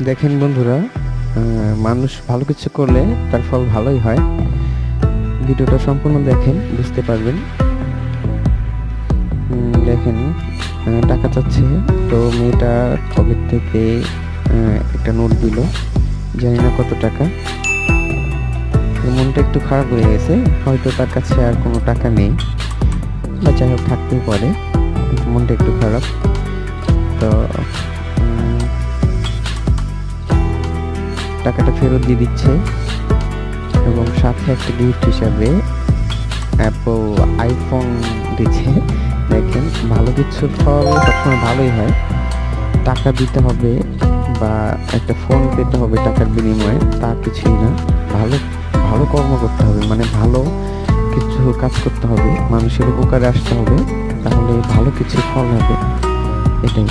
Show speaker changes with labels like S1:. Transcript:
S1: দেখেন বন্ধুরা, মানুষ ভালো কিছু করলে তার ফল ভালোই হয়। ভিডিওটা সম্পূর্ণ দেখেন, বুঝতে পারবেন। দেখেন, টাকা চাচ্ছে, তো মেয়েটা পকেট থেকে একটা নোট দিল, জানি না কত টাকা। মনটা একটু খারাপ হয়ে গেছে, হয়তো তার কাছে আর কোনো টাকা নেই, বা যাই হোক থাকতেই পারে, কিন্তু মনটা একটু খারাপ। তো টাকাটা ফেরত দিয়ে দিচ্ছে এবং সাথে একটা গিফট হিসাবে অ্যাপল আইফোন দিচ্ছে। দেখেন, ভালো কিছুর ফল সবসময় ভালোই হয়। টাকা দিতে হবে বা একটা ফোন পেতে হবে টাকার বিনিময়ে, তা কিছুই না। ভালো ভালো কর্ম করতে হবে, মানে ভালো কিছু কাজ করতে হবে, মানুষের উপকারে আসতে হবে, তাহলে ভালো কিছু ফল হবে, এটাই।